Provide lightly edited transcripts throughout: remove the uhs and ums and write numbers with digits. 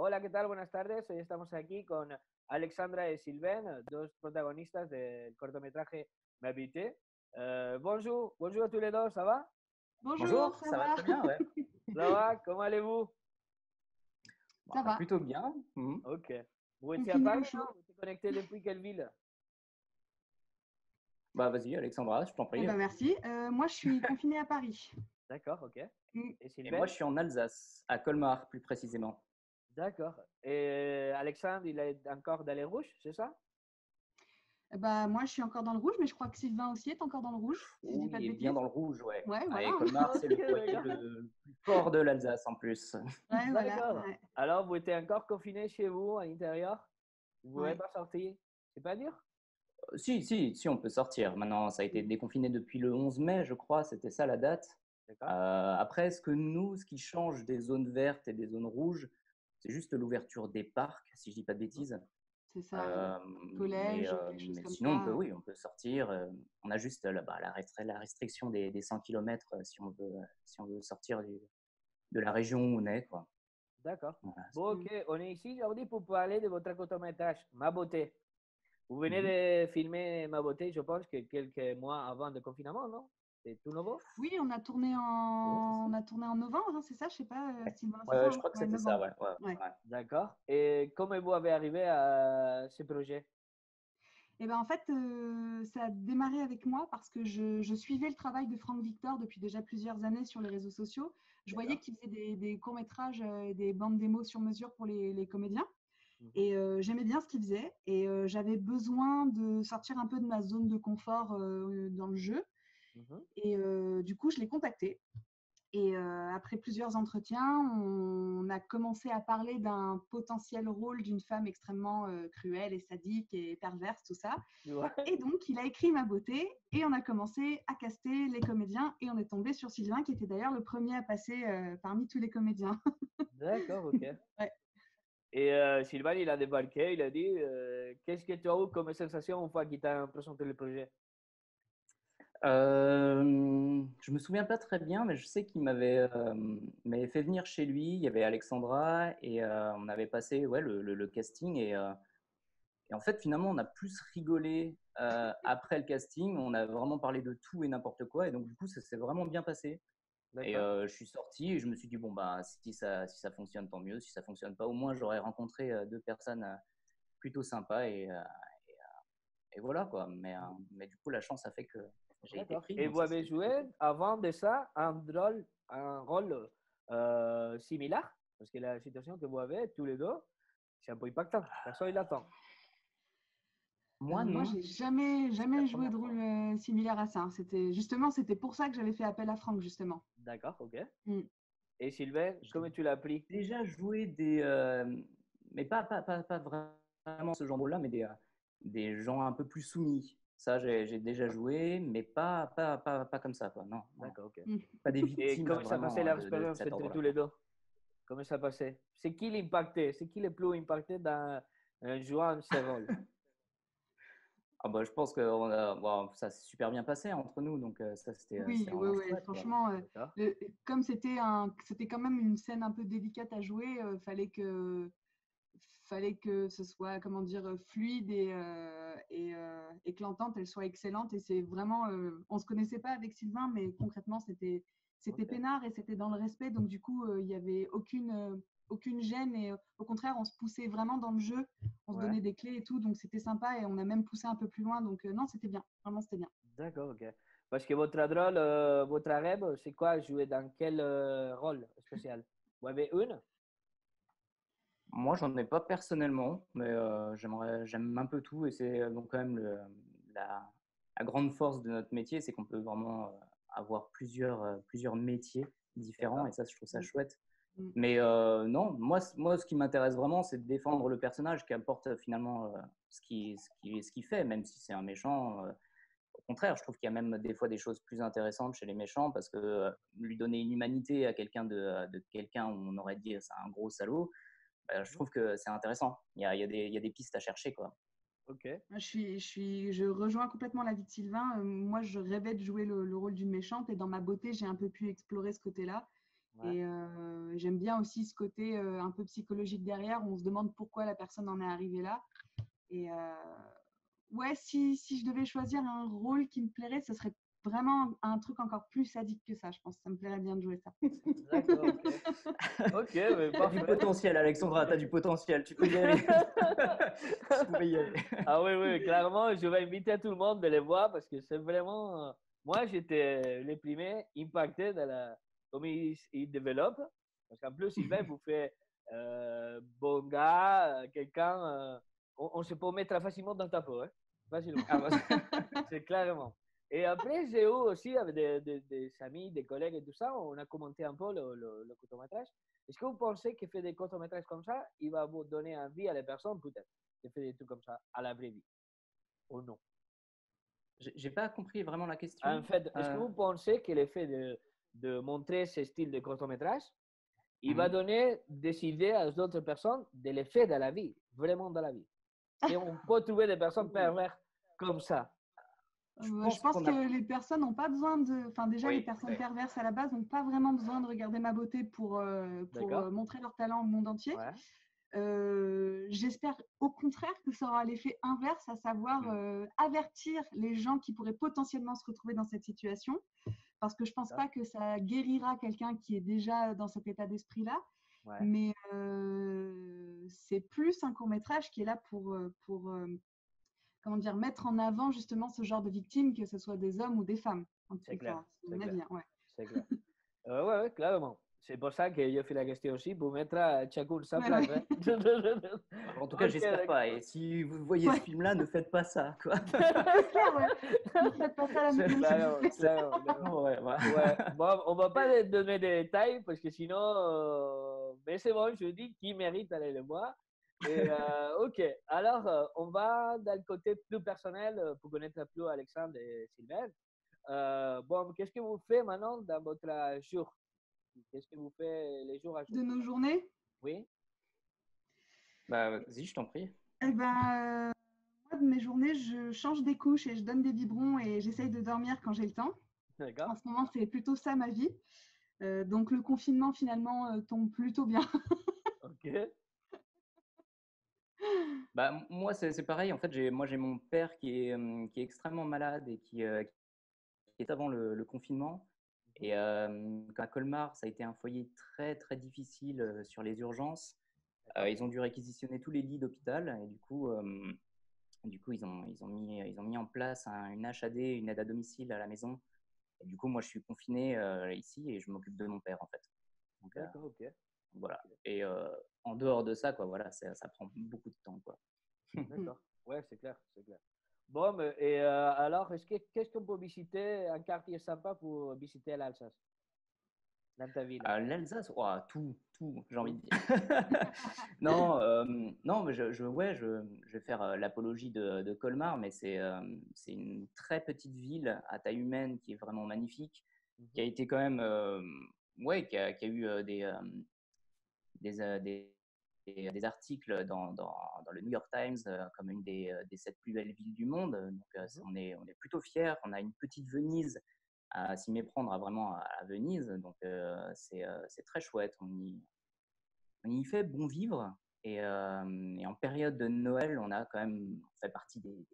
Hola, ¿qué tal? Buenas tardes. Hoy estamos aquí con Alexandra y Sylvain, dos protagonistas del cortometraje M'habiter. Bonjour, bonjour à tous les deux, ça va? Bonjour, Bonjour, ça ça va va? très bien, ouais. Ça va? Comment allez-vous? Ça va. Plutôt bien. Ok. Vous étiez à Confiné au Paris, non? chaud. Vous étiez connecté depuis quelle ville? Bah vas-y, Alexandra, je t'en Eh prie. ben merci. Moi, je suis confinée à Paris. D'accord, ok. Mm. Et Et Sylvain? moi, je suis en Alsace, à Colmar plus précisément. D'accord. Et Alexandre, il est encore dans les rouges, c'est ça? Bah, moi, je suis encore dans le rouge, mais je crois que Sylvain aussi est encore dans le rouge, si je dis Oui, pas de il est bien bêtises. dans le rouge, ouais. Ouais, voilà. Et Colmar, c'est le Ok, foyer d'accord. le plus fort de l'Alsace en plus. Ouais, voilà. D'accord. Ouais. Alors, vous étiez encore confiné chez vous, à l'intérieur? Vous ne pouvez Ouais. pas sortir? C'est pas dur? Si, on peut sortir. Maintenant, ça a été déconfiné depuis le 11 mai, je crois, c'était ça la date. D'accord. Après, ce qui change des zones vertes et des zones rouges, c'est juste l'ouverture des parcs, si je dis pas de bêtises. C'est ça. Collège, quelque chose Mais comme sinon, ça. on peut sortir. On a juste la restriction des 100 km si on veut sortir de la région où on est, quoi. D'accord. Voilà. Bon, ok. On est ici aujourd'hui pour parler de votre court-métrage, Ma beauté. Vous venez Mhm. de filmer Ma beauté, je pense, que quelques mois avant le confinement, non? C'est tout nouveau? Oui, on a tourné en novembre, hein, c'est ça? Je sais pas, Sylvain, c'est ça, Ouais, je hein? crois que Ouais, c'était ça, novembre. ouais. Ouais. D'accord. Et comment vous avez arrivé à ce projet? Et ben en fait, ça a démarré avec moi parce que je suivais le travail de Franck Victor depuis déjà plusieurs années sur les réseaux sociaux. Je voyais D'accord. qu'il faisait des courts-métrages et des bandes démos sur mesure pour les comédiens. Mhm. Et j'aimais bien ce qu'il faisait. Et j'avais besoin de sortir un peu de ma zone de confort dans le jeu. Mhm. Et du coup, je l'ai contacté. Et après plusieurs entretiens, on a commencé à parler d'un potentiel rôle d'une femme extrêmement cruelle et sadique et perverse, tout ça. Ouais. Et donc, il a écrit Ma beauté et on a commencé à caster les comédiens et on est tombé sur Sylvain qui était d'ailleurs le premier à passer parmi tous les comédiens. D'accord, ok. Ouais. Et Sylvain, il a débarqué, il a dit qu'est-ce que tu as eu comme sensation une fois qu'il t'a présenté le projet? Je me souviens pas très bien, mais je sais qu'il m'avait fait venir chez lui. Il y avait Alexandra et on avait passé le casting. Et en fait, finalement, on a plus rigolé après le casting. On a vraiment parlé de tout et n'importe quoi. Et donc, du coup, ça s'est vraiment bien passé. Et D'accord. je suis sorti et je me suis dit, bon, bah, si ça fonctionne, tant mieux. Si ça fonctionne pas, au moins, j'aurais rencontré deux personnes plutôt sympas. Et voilà, quoi. Mais du coup, la chance a fait que j'ai été D'accord. pris. Et Donc vous ça, avez c'était plutôt joué cool. avant de ça un rôle similaire? Parce que la situation que vous avez tous les deux, c'est un peu impactant. Personne ne l'attend. Moi, Moi, non. j'ai jamais, C'est la jamais joué première de fois. rôle similaire à ça. C'était pour ça que j'avais fait appel à Franck, justement. D'accord, ok. Mm. Et Sylvain, J'ai comment tu l'as pris? déjà joué mais pas vraiment ce genre de rôle-là, mais des gens un peu plus soumis. Ça, j'ai déjà joué, mais pas comme ça, quoi. Non, non. D'accord, ok. Mm. Pas des Et victimes comment ça passait vraiment de l'expérience cet entre ordre-là, tous les quoi. deux? Comment ça passait? C'est qui l'impacté? C'est qui le plus impacté dans jouant ce rôle? Ah bah, je pense que bon, ça s'est super bien passé entre nous, donc ça, Oui, c'était ouais, vraiment ouais, chouette, quoi. franchement, D'accord. comme c'était quand même une scène un peu délicate à jouer, fallait que ce soit, comment dire, fluide et que l'entente, elle soit excellente. Et c'est vraiment, on se connaissait pas avec Sylvain, mais concrètement, c'était Ok. peinard et c'était dans le respect. Donc du coup, il y avait aucune gêne et au contraire, on se poussait vraiment dans le jeu. On se Ouais. donnait des clés et tout, donc c'était sympa et on a même poussé un peu plus loin. Donc non, c'était bien, vraiment, c'était bien. D'accord, ok. Parce que votre rôle, votre rêve, c'est quoi? Jouer dans quel rôle spécial? Vous avez une? Moi, j'en ai pas personnellement, mais j'aime un peu tout, et c'est donc quand même la, la grande force de notre métier, c'est qu'on peut vraiment avoir plusieurs métiers différents, D'accord. et ça, je trouve ça Mm. chouette. Mm. Mais non, moi, ce qui m'intéresse vraiment, c'est de défendre le personnage qui apporte finalement ce qu'il fait, même si c'est un méchant. Au contraire, je trouve qu'il y a même des fois des choses plus intéressantes chez les méchants, parce que lui donner une humanité à de quelqu'un où on aurait dit c'est un gros salaud, je trouve que c'est intéressant. Il y a des pistes à chercher, quoi. Ok. Moi, je rejoins complètement l'avis de Sylvain. Moi, je rêvais de jouer le rôle d'une méchante et dans Ma beauté, j'ai un peu pu explorer ce côté-là. Ouais. Et j'aime bien aussi ce côté un peu psychologique derrière, où on se demande pourquoi la personne en est arrivée là. Et ouais, si je devais choisir un rôle qui me plairait, ce serait vraiment un truc encore plus sadique que ça, je pense. Ça me plairait bien de jouer ça. D'accord, ok. Ok, mais T'as du parfait. potentiel, Alexandra, t'as du potentiel. Tu peux y aller. Tu peux y aller. Ah oui, oui, clairement, je vais inviter tout le monde de les voir parce que c'est vraiment. Moi, j'étais le premier impacté de comme ils développent. Parce qu'en plus, Sylvain vous fait bon gars, quelqu'un. On se peut mettre facilement dans ta peau, hein, facilement. Ah, bah, C'est clairement. Et après, j'ai eu aussi avec des amis, des collègues et tout ça, on a commenté un peu le court-métrage. Est-ce que vous pensez que faire des courts-métrages comme ça, il va vous donner envie à les personnes, peut-être, de faire des trucs comme ça à la vraie vie ou non? j'ai pas compris vraiment la question. En fait, est-ce que vous pensez que le fait de montrer ce style de court-métrage, il va donner des idées à d'autres personnes de les faire dans la vie, vraiment dans la vie? Et on peut trouver des personnes perverses comme ça. Je pense que les personnes n'ont pas besoin de. Enfin, déjà, Oui, les personnes oui. perverses à la base n'ont pas vraiment besoin de regarder ma beauté pour D'accord. montrer leur talent au monde entier. Ouais. J'espère au contraire que ça aura l'effet inverse, à savoir avertir les gens qui pourraient potentiellement se retrouver dans cette situation. Parce que je pense pas que ça guérira quelqu'un qui est déjà dans cet état d'esprit-là. Ouais. Mais c'est plus un court-métrage qui est là pour comment dire, mettre en avant justement ce genre de victimes, que ce soit des hommes ou des femmes. C'est clair. C'est mon avis, hein, ouais. C'est clair. Ouais, clairement. C'est pour ça que je fais la question aussi, pour mettre à chacun sa Ouais, place. ouais. Hein. En tout cas, Ok, j'espère d'accord. pas. Et si vous voyez Ouais. ce film-là, ne faites pas ça, quoi. C'est clair, ouais. Ne faites pas ça à la maison, s'il vous Claro, plaît. claro. Ouais, voilà. Ouais. Bon, on va pas donner des détails parce que sinon, mais c'est bon, je dis qui mérite d'aller le voir. Et ok, alors on va dans le côté plus personnel pour connaître plus Alexandre et Sylvain. Bon, qu'est-ce que vous faites maintenant dans votre jour? Qu'est-ce que vous faites les jours à jour? De nos journées, Oui, Bah, vas-y, je t'en prie. eh ben, moi, de mes journées, je change des couches et je donne des biberons et j'essaye de dormir quand j'ai le temps. d'accord. En ce moment, c'est plutôt ça ma vie. Donc le confinement, finalement, tombe plutôt bien. Ok, Bah, moi, c'est pareil. En fait, j'ai mon père qui est extrêmement malade et qui est avant le confinement. Et à Colmar, ça a été un foyer très, très difficile sur les urgences. Ils ont dû réquisitionner tous les lits d'hôpital. Et du coup ils ont mis en place une HAD, une aide à domicile à la maison. Et du coup, moi, je suis confiné ici et je m'occupe de mon père, en fait. Donc, d'accord, ok. voilà. Et en dehors de ça, quoi, voilà, ça prend beaucoup de temps, quoi. D'accord. Ouais, c'est clair, c'est clair. Bon, et alors, qu'est-ce qu'on peut visiter, un quartier sympa pour visiter l'Alsace, dans ta ville? L'Alsace, ouah, tout, j'ai envie de dire. Non, non, mais ouais, je vais faire l'apologie de Colmar, mais c'est une très petite ville à taille humaine qui est vraiment magnifique, qui a été quand même, ouais, qui a eu des articles dans le New York Times comme une des 7 plus belles villes du monde. Donc, on est plutôt fiers. On a une petite Venise à s'y méprendre vraiment à Venise. Donc, c'est très chouette. On y fait bon vivre. Et en période de Noël, on a quand même fait partie des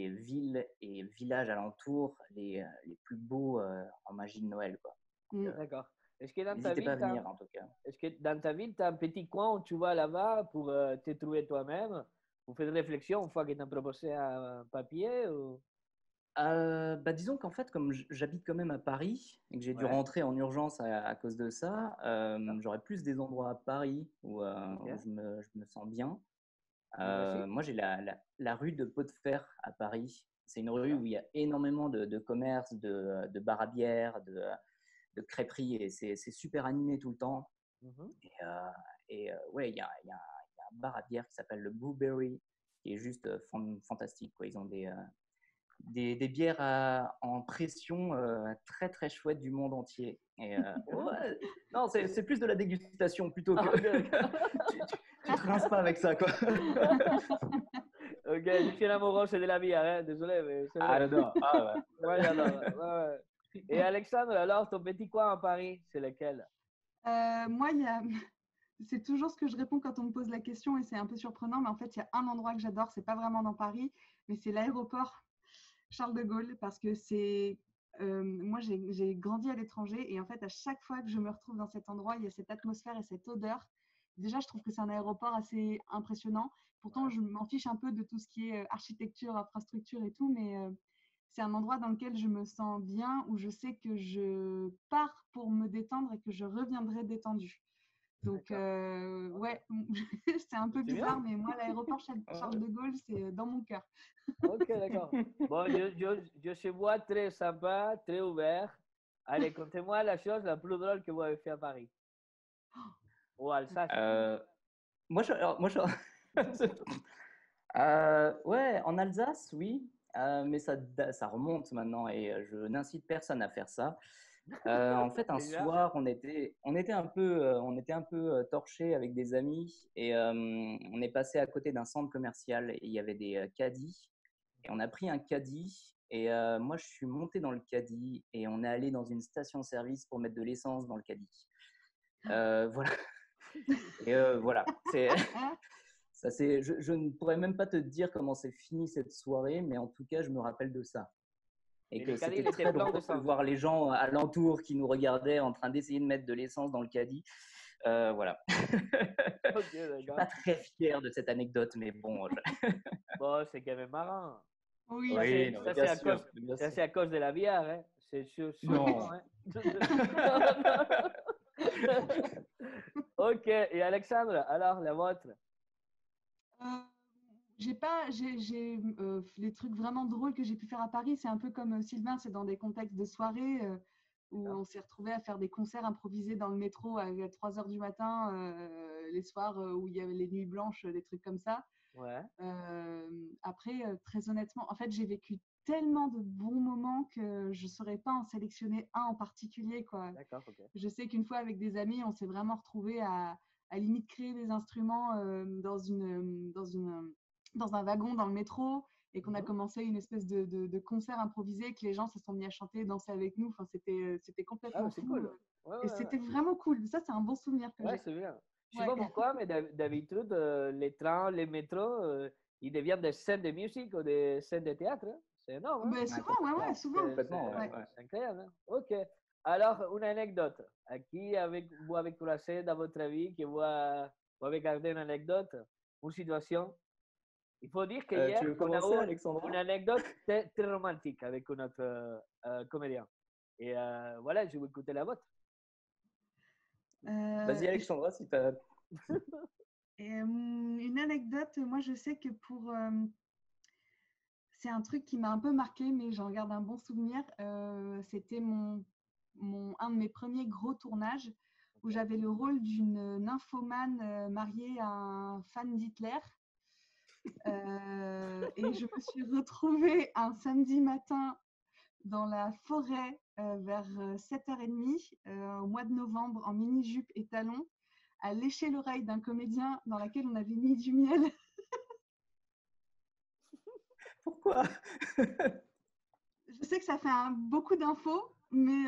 villes et villages alentours les plus beaux en magie de Noël, quoi. D'accord. Est-ce que dans ta N'hésitez pas ville, à venir, en tout cas. est-ce que dans ta ville, tu as un petit coin où tu vas là-bas pour te trouver toi-même, pour faire des réflexions une fois que tu as proposé un papier ou... Bah, disons qu'en fait, comme j'habite quand même à Paris et que j'ai dû Ouais, rentrer en urgence à cause de ça, j'aurais plus des endroits à Paris où ok. je me sens bien. Dis-moi si. Moi, j'ai la rue de Pot de Fer à Paris. C'est une rue D'accord. où il y a énormément de commerces, de bars à bière, de crêperies et c'est super animé tout le temps. Mhm. Ouais, il y a un bar à bière qui s'appelle le Blueberry qui est juste fantastique, quoi. Ils ont des bières en pression très très chouettes du monde entier. Et ouais, non, c'est plus de la dégustation plutôt que tu te rinces pas avec ça, quoi. Ok, je suis un amoureux de la bière, hein. Désolé, mais c'est vrai. J'adore. Ah ouais. Ouais, j'adore. Ouais, ouais. Et Alexandre, alors, ton petit coin à Paris, c'est lequel? Moi, c'est toujours ce que je réponds quand on me pose la question et c'est un peu surprenant, mais en fait, il y a un endroit que j'adore, c'est pas vraiment dans Paris, mais c'est l'aéroport Charles de Gaulle parce que moi, j'ai grandi à l'étranger et en fait, à chaque fois que je me retrouve dans cet endroit, il y a cette atmosphère et cette odeur. Déjà, je trouve que c'est un aéroport assez impressionnant. Pourtant, je m'en fiche un peu de tout ce qui est architecture, infrastructure et tout, mais c'est un endroit dans lequel je me sens bien, où je sais que je pars pour me détendre et que je reviendrai détendue. Donc, ouais, c'est un peu C'est bizarre, bien. mais moi, l'aéroport Charles de Gaulle, c'est dans mon cœur. Ok, d'accord. Bon, je se vois très sympa, très ouvert. Allez, contez-moi la chose la plus drôle que vous avez fait à Paris. Ou à Alsace. Moi, ouais, en Alsace, oui, mais ça remonte maintenant et je n'incite personne à faire ça. En fait, un Déjà. soir, on était un peu torchés avec des amis et on est passé à côté d'un centre commercial et il y avait des caddies et on a pris un caddie et moi, je suis monté dans le caddie et on est allé dans une station-service pour mettre de l'essence dans le caddie. Voilà. Et voilà, je ne pourrais même pas te dire comment c'est fini cette soirée, mais en tout cas, je me rappelle de ça. Et Mais le que caddie, c'était il était très plein drôle de de sang. voir les gens alentour qui nous regardaient en train d'essayer de mettre de l'essence dans le caddie. Voilà. Ok, Je suis pas d'accord. très fier de cette anecdote, mais bon. Bon, c'est quand même marrant. Oui, Ça, Oui, non, mais bien sûr, bien sûr. c'est à cause de la bière, hein. C'est sûrement, Non. hein. Non, non. Ok, et Alexandre, alors la vôtre? Euh, j'ai pas, les trucs vraiment drôles que j'ai pu faire à Paris, c'est un peu comme Sylvain, c'est dans des contextes de soirée où on s'est retrouvés à faire des concerts improvisés dans le métro à 3 heures du matin, les soirs où il y avait les nuits blanches, des trucs comme ça. Ouais, Après, très honnêtement, en fait, j'ai vécu tellement de bons moments que je saurais pas en sélectionner un en particulier, quoi. d'accord, ok. Je sais qu'une fois avec des amis, on s'est vraiment retrouvés à limite créer des instruments dans un wagon dans le métro et qu'on a Mhm. commencé une espèce de concert improvisé que les gens se sont mis à chanter et danser avec nous. Enfin, c'était Ah, complètement c'est fou. cool. Ouais, Et ouais, ouais. c'était vraiment cool. Ça, c'est un bon souvenir que Ouais, j'ai. c'est bien. Je sais Ouais. pas pourquoi, mais d'habitude, les trains, les métros, ils deviennent des scènes de musique ou des scènes de théâtre, hein. C'est énorme, hein. Ben, Ouais, souvent, ouais, souvent. complètement, ouais, Ouais. ouais. C'est incroyable, hein. Ok. Alors, une anecdote. À qui vous avez croisé dans votre vie, que vous avez gardé une anecdote, une situation? Il faut dire qu'hier, Tu veux on a commencer, eu une Alexandra? anecdote très romantique avec notre comédien. Et voilà, je vais écouter la vôtre. Euh, Vas-y, Alexandra, si tu as. une anecdote, moi, je sais que c'est un truc qui m'a un peu marqué, mais j'en garde un bon souvenir. C'était un de mes premiers gros tournages où j'avais le rôle d'une nymphomane mariée à un fan d'Hitler. Et je me suis retrouvée un samedi matin dans la forêt vers 7h30 au mois de novembre en mini-jupe et talons à lécher l'oreille d'un comédien dans laquelle on avait mis du miel. Pourquoi? Je sais que ça fait beaucoup d'infos, mais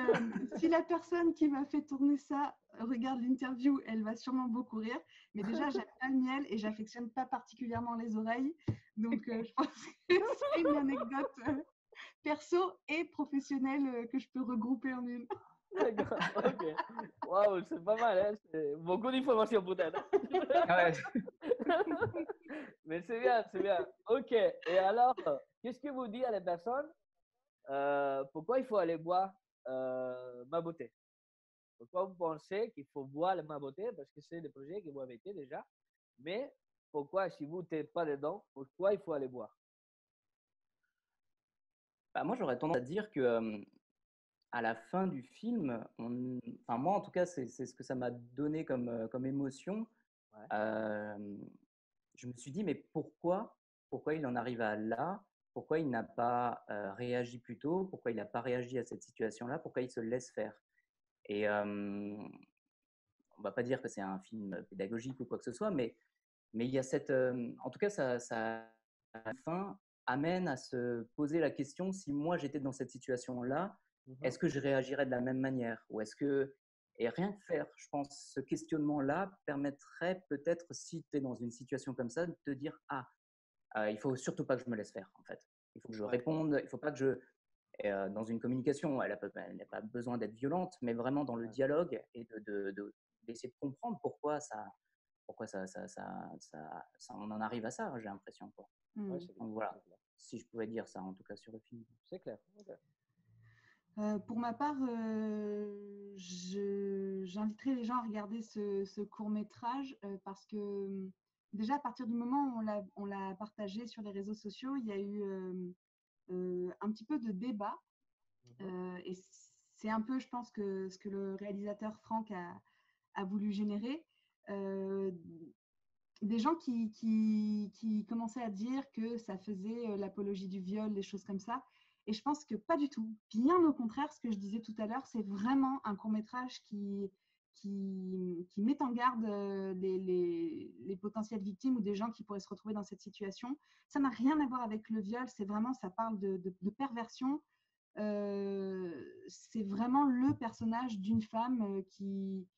si la personne qui m'a fait tourner ça regarde l'interview, elle va sûrement beaucoup rire. Mais déjà, j'aime pas le miel et j'affectionne pas particulièrement les oreilles. Donc, je pense que c'est une anecdote perso et professionnelle que je peux regrouper en une. D'accord, ok. Waouh, c'est pas mal, hein? C'est beaucoup d'informations peut-être, hein. Ouais. Mais c'est bien, c'est bien. Ok, et alors, qu'est-ce que vous dites à les personnes? Pourquoi il faut aller boire ma beauté? Pourquoi vous pensez qu'il faut boire ma beauté? Parce que c'est des projets que vous avez été déjà. Mais pourquoi, si vous n'êtes pas dedans, pourquoi il faut aller boire? Bah, moi, j'aurais tendance à dire que à la fin du film, enfin moi en tout cas, c'est ce que ça m'a donné comme émotion. Ouais, Euh, je me suis dit, mais pourquoi il en arrive à là? Pourquoi il n'a pas réagi plus tôt? Pourquoi il n'a pas réagi à cette situation-là? Pourquoi il se laisse faire? Et on va pas dire que c'est un film pédagogique ou quoi que ce soit, mais il y a en tout cas, ça à la fin amène à se poser la question si moi j'étais dans cette situation-là, mhm, est-ce que je réagirais de la même manière ou est-ce que Et rien que faire, je pense, ce questionnement-là permettrait peut-être, si tu es dans une situation comme ça, de te dire « Ah, il ne faut surtout pas que je me laisse faire, en fait. Il faut que je réponde, il ne faut pas que je… » dans une communication, elle n'a pas besoin d'être violente, mais vraiment dans le dialogue et d'essayer de comprendre pourquoi on en arrive à ça, j'ai l'impression. Ouais, donc voilà, si je pouvais dire ça, en tout cas sur le film. C'est clair. Okay. Pour ma part, j'inviterais les gens à regarder ce court-métrage parce que déjà, à partir du moment où on l'a partagé sur les réseaux sociaux, il y a eu un petit peu de débat. Et c'est un peu, je pense, ce que le réalisateur Franck a voulu générer. Des gens qui commençaient à dire que ça faisait l'apologie du viol, des choses comme ça. Et je pense que pas du tout. Bien au contraire, ce que je disais tout à l'heure, c'est vraiment un court-métrage qui met en garde les potentielles victimes ou des gens qui pourraient se retrouver dans cette situation. Ça n'a rien à voir avec le viol, c'est vraiment, ça parle de perversion. C'est vraiment le personnage d'une femme qui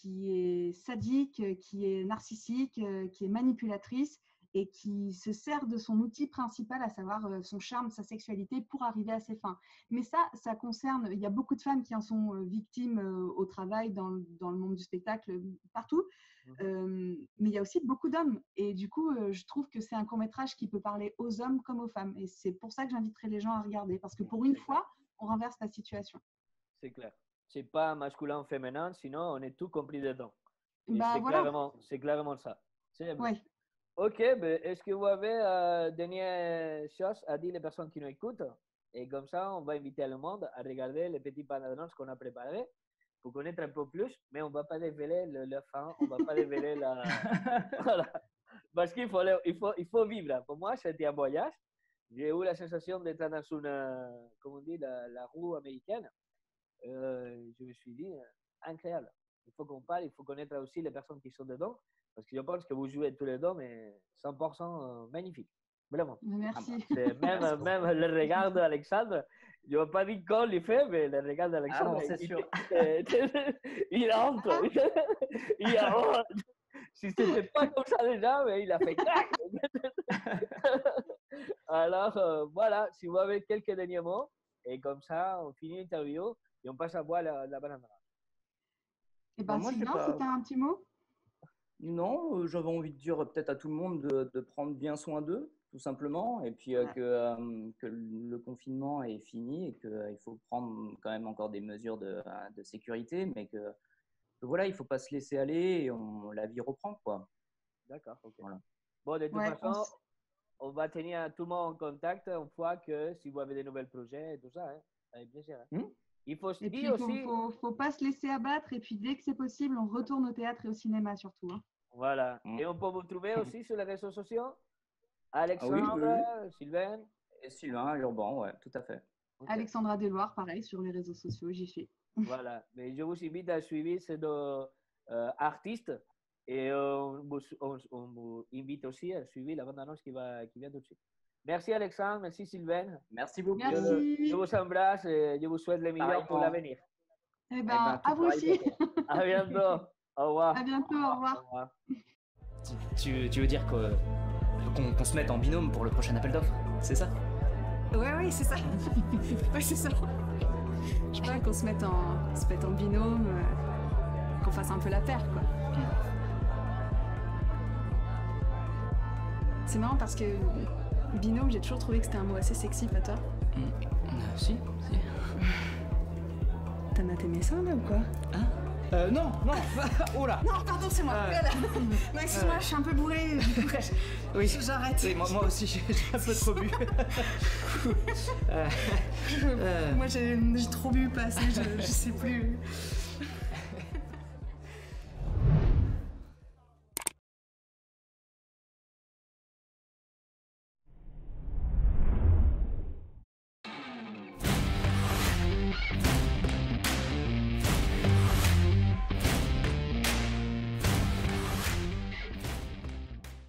est sadique, qui est narcissique, qui est manipulatrice et qui se sert de son outil principal, à savoir son charme, sa sexualité, pour arriver à ses fins. Mais ça concerne, il y a beaucoup de femmes qui en sont victimes au travail, dans le monde du spectacle, partout, mais il y a aussi beaucoup d'hommes. Et du coup, je trouve que c'est un court-métrage qui peut parler aux hommes comme aux femmes. Et c'est pour ça que j'inviterai les gens à regarder, parce que pour une fois, on renverse la situation. C'est clair. C'est pas masculin, féminin, sinon on est tout compris dedans. C'est clairement ça. Ouais. Ok, ben, est-ce que vous avez dernière chose à dire les personnes qui nous écoutent? Et comme ça, on va inviter le monde à regarder les petits bandes qu'on a préparés pour connaître un peu plus, mais on ne va pas révéler la fin, on ne va pas révéler la… Voilà. Parce qu'il faut vivre. Pour moi, c'était un voyage. J'ai eu la sensation d'être dans une, comment on dit, la roue américaine. Je me suis dit, incroyable. Il faut qu'on parle, il faut connaître aussi les personnes qui sont dedans. Parce que je pense que vous jouez tous les deux, mais 100% magnifique. Vraiment. Merci. Même le regard d'Alexandre, je ne vais pas dire qu'on le fait, mais le regard d'Alexandre, c'est sûr. Il rentre. Si ce n'était pas comme ça déjà, mais il a fait clac. Alors, voilà, si vous avez quelques derniers mots, et comme ça, on finit l'interview et on passe à boire la banane. Et ben, Sylvain, si tu as un petit mot. Non, j'avais envie de dire peut-être à tout le monde de prendre bien soin d'eux, tout simplement, et puis que le confinement est fini et qu'il faut prendre quand même encore des mesures de sécurité, mais que voilà, il ne faut pas se laisser aller et la vie reprend, quoi. D'accord, ok. Voilà. Bon, de toute façon, on va tenir tout le monde en contact une fois que si vous avez des nouveaux projets et tout ça, hein, avec plaisir. Hein. Il faut se dire aussi… faut pas se laisser abattre et puis dès que c'est possible, on retourne au théâtre et au cinéma surtout. Hein. Voilà. Et on peut vous trouver aussi sur les réseaux sociaux. Alexandre, oui. Sylvain. Et Sylvain, Urban, ouais, tout à fait. Okay. Alexandra Deloire, pareil, sur les réseaux sociaux, j'y suis. Voilà. Mais je vous invite à suivre ces deux artistes et on vous invite aussi à suivre la bande-annonce qui vient tout de suite. Merci Alexandre, merci Sylvain. Merci beaucoup. Merci. Je vous embrasse et je vous souhaite le meilleur pour l'avenir. Eh ben, à vous aussi. À bientôt. Au revoir. À bientôt, au revoir. Au revoir. Tu veux dire qu'on se mette en binôme pour le prochain appel d'offres, c'est ça? Oui, c'est ça. Ouais, c'est ça. Je sais pas, qu'on se mette en binôme, qu'on fasse un peu la paire, quoi. C'est marrant parce que binôme, j'ai toujours trouvé que c'était un mot assez sexy, pas toi? Si. T'as maté mes seins, là, ou quoi? Hein? Non, oh là. Non, pardon, c'est moi. Non, excuse-moi, je suis un peu bourrée. Oui, j'arrête. Oui, moi aussi, j'ai un peu trop bu. Moi, j'ai trop bu, pas assez, je sais plus.